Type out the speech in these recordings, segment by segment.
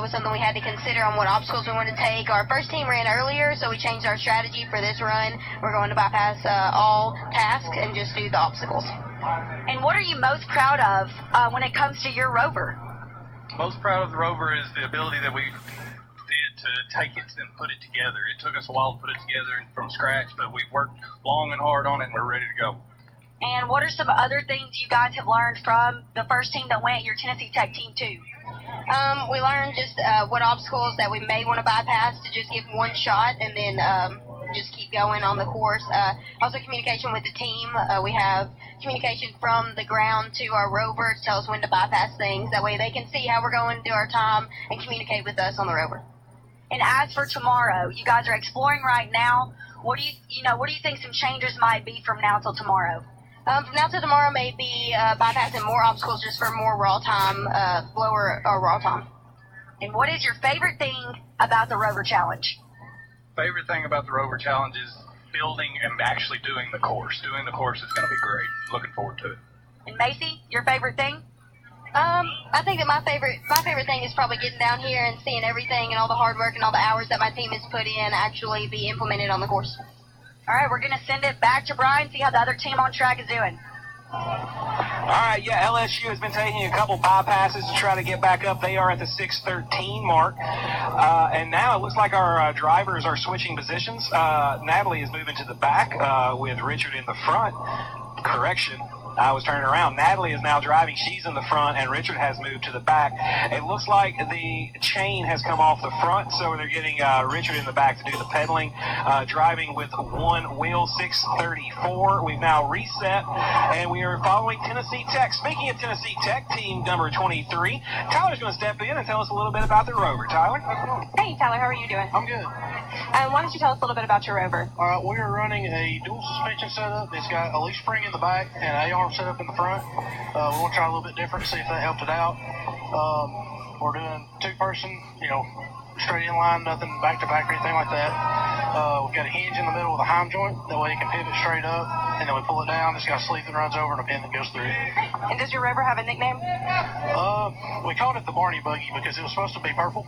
was something we had to consider on what obstacles we wanted to take. Our first team ran earlier, so we changed our strategy for this run. We're going to bypass all tasks and just do the obstacles. And what are you most proud of when it comes to your rover? Most proud of the rover is the ability that we did to take it and put it together. It took us a while to put it together from scratch, but we've worked long and hard on it, and we're ready to go. And what are some other things you guys have learned from the first team that went, your Tennessee Tech team too? We learned just what obstacles that we may want to bypass to just give one shot and then just keep going on the course. Also communication with the team. We have communication from the ground to our rover to tell us when to bypass things. That way they can see how we're going, do our time, and communicate with us on the rover. And as for tomorrow, you guys are exploring right now. What do you think some changes might be from now till tomorrow? From now till tomorrow, maybe bypassing more obstacles just for more raw time, lower raw time. And what is your favorite thing about the Rover Challenge? Favorite thing about the Rover Challenge is building and actually doing the course. Doing the course is going to be great. Looking forward to it. And Macy, your favorite thing? I think that my favorite thing is probably getting down here and seeing everything and all the hard work and all the hours that my team has put in actually be implemented on the course. All right, we're going to send it back to Brian, see how the other team on track is doing. All right, yeah, LSU has been taking a couple bypasses to try to get back up. They are at the 6:13 mark. And now it looks like our drivers are switching positions. Natalie is moving to the back with Richard in the front. Correction. I was turning around. Natalie is now driving. She's in the front, and Richard has moved to the back. It looks like the chain has come off the front, so they're getting Richard in the back to do the pedaling. Driving with one wheel, 6:34. We've now reset, and we are following Tennessee Tech. Speaking of Tennessee Tech, team number 23, Tyler's going to step in and tell us a little bit about the rover. Tyler? Hey, Tyler, how are you doing? I'm good. Why don't you tell us a little bit about your rover? All right, we are running a dual suspension setup. It's got a leaf spring in the back and an A-arm set up in the front. We want to try a little bit different to see if that helped it out. We're doing two-person, straight in line, nothing back-to-back or anything like that. We've got a hinge in the middle with a heim joint. That way it can pivot straight up, and then we pull it down. It's got a sleeve that runs over and a pin that goes through. And does your rover have a nickname? We called it the Barney Buggy because it was supposed to be purple,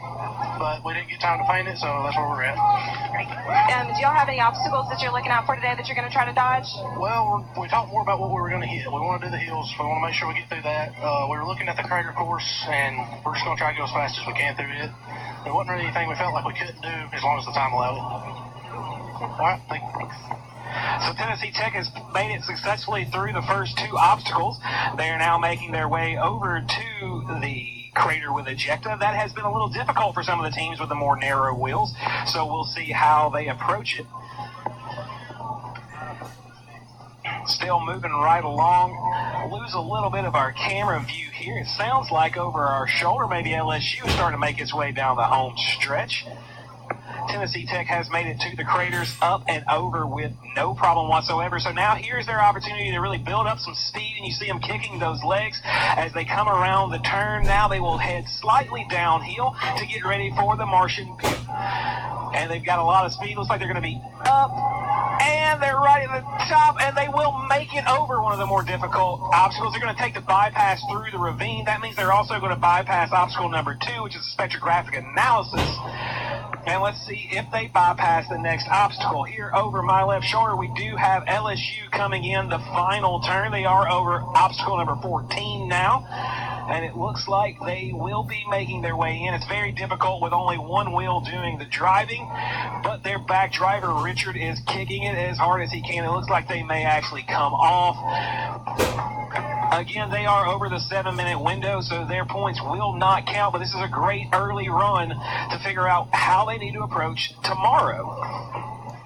but we didn't get time to paint it, so that's where we're at. Great. Do y'all have any obstacles that you're looking out for today that you're going to try to dodge? Well, we talked more about what we were going to hit. We want to do the hills. We want to make sure we get through that. We were looking at the crater course, and we're just going to try to go as fast as we can through it. There wasn't really anything we felt like we couldn't do as long as the time allowed it. All right, thanks. So Tennessee Tech has made it successfully through the first two obstacles. They are now making their way over to the crater with ejecta. That has been a little difficult for some of the teams with the more narrow wheels, so we'll see how they approach it. Still moving right along. Lose a little bit of our camera view here. It sounds like over our shoulder maybe LSU is starting to make its way down the home stretch. Tennessee Tech has made it to the craters up and over with no problem whatsoever. So now here's their opportunity to really build up some speed, and you see them kicking those legs as they come around the turn. Now they will head slightly downhill to get ready for the Martian Pit. And they've got a lot of speed. Looks like they're going to be up, and they're right at the top, and they will make it over one of the more difficult obstacles. They're going to take the bypass through the ravine. That means they're also going to bypass obstacle number 2, which is spectrographic analysis. And let's see if they bypass the next obstacle. Here over my left shoulder, we do have LSU coming in the final turn. They are over obstacle number 14 now. And it looks like they will be making their way in. It's very difficult with only one wheel doing the driving. But their back driver, Richard, is kicking it as hard as he can. It looks like they may actually come off. Again, they are over the 7-minute window, so their points will not count, but this is a great early run to figure out how they need to approach tomorrow.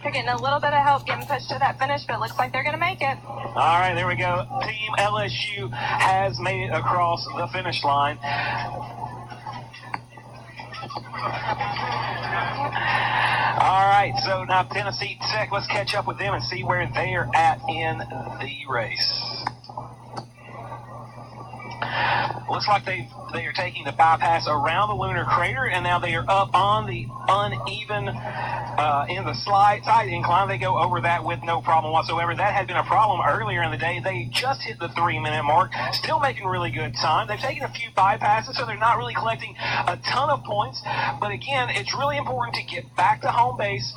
They're getting a little bit of help getting pushed to that finish, but it looks like they're going to make it. All right, there we go. Team LSU has made it across the finish line. All right, so now Tennessee Tech, let's catch up with them and see where they're at in the race. Looks looks like they are taking the bypass around the lunar crater, and now they are up on the uneven in the side incline. They go over that with no problem whatsoever. That had been a problem earlier in the day. They just hit the 3-minute mark, still making really good time. They've taken a few bypasses, so they're not really collecting a ton of points. But again, it's really important to get back to home base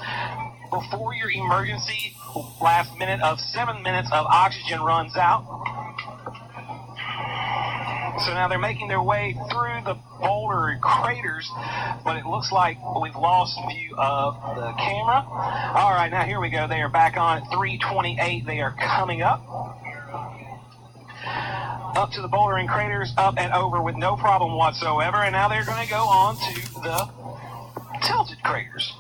before your emergency last minute of 7 minutes of oxygen runs out. So now they're making their way through the boulder craters, but it looks like we've lost view of the camera. All right, now here we go. They are back on at 3:28. They are coming up to the bouldering craters, up and over with no problem whatsoever. And now they're going to go on to the tilted craters.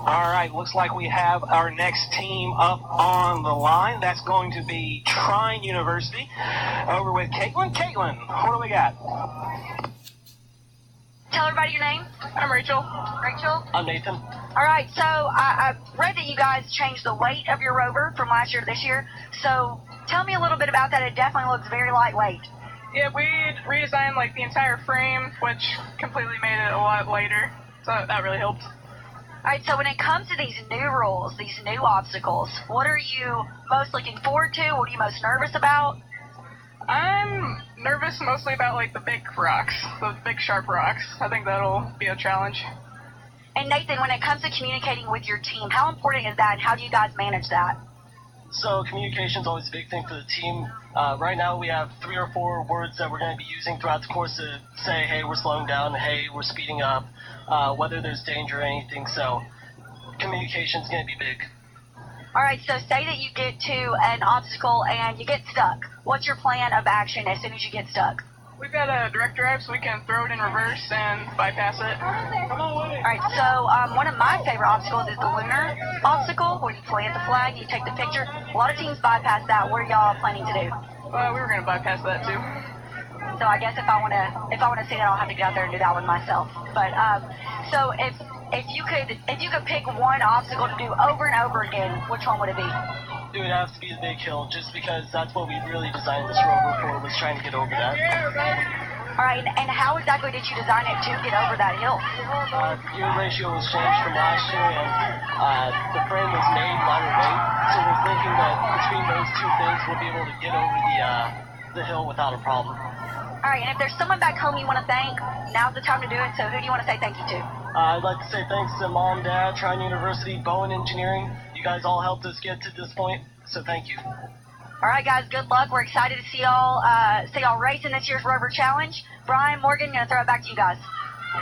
All right, looks like we have our next team up on the line. That's going to be Trine University over with Caitlin. Caitlin, what do we got? Tell everybody your name. I'm Rachel. Rachel? I'm Nathan. All right, so I read that you guys changed the weight of your rover from last year to this year. So tell me a little bit about that. It definitely looks very lightweight. Yeah, we redesigned like the entire frame, which completely made it a lot lighter. So that really helped. All right, so when it comes to these new rules, these new obstacles, what are you most looking forward to? What are you most nervous about? I'm nervous mostly about like the big rocks, the big sharp rocks. I think that'll be a challenge. And Nathan, when it comes to communicating with your team, how important is that and how do you guys manage that? So communication is always a big thing for the team. Right now we have 3 or 4 words that we're going to be using throughout the course to say, hey, we're slowing down, hey, we're speeding up, whether there's danger or anything. So communication is going to be big. All right, so say that you get to an obstacle and you get stuck. What's your plan of action as soon as you get stuck? We've got a direct drive, so we can throw it in reverse and bypass it. All right, so one of my favorite obstacles is the lunar obstacle, where you plant the flag, you take the picture. A lot of teams bypass that. What are y'all planning to do? We were going to bypass that too. So I guess if I want to see that, I'll have to get out there and do that one myself. But so if you could pick one obstacle to do over and over again, which one would it be? It would have to be the big hill, just because that's what we really designed this rover for, was trying to get over that. All right, and how exactly did you design it to get over that hill? Gear ratio was changed from last year, and the frame was made lighter weight, so we're thinking that between those two things, we'll be able to get over the hill without a problem. All right, and if there's someone back home you want to thank, now's the time to do it, so who do you want to say thank you to? I'd like to say thanks to Mom, Dad, Trine University, Bowen Engineering. You guys all helped us get to this point, so thank you. All right, guys, good luck. We're excited to see y'all race in this year's Rover Challenge. Brian, Morgan, going to throw it back to you guys.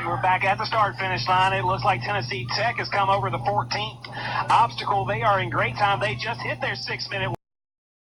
We're back at the start-finish line. It looks like Tennessee Tech has come over the 14th obstacle. They are in great time. They just hit their 6-minute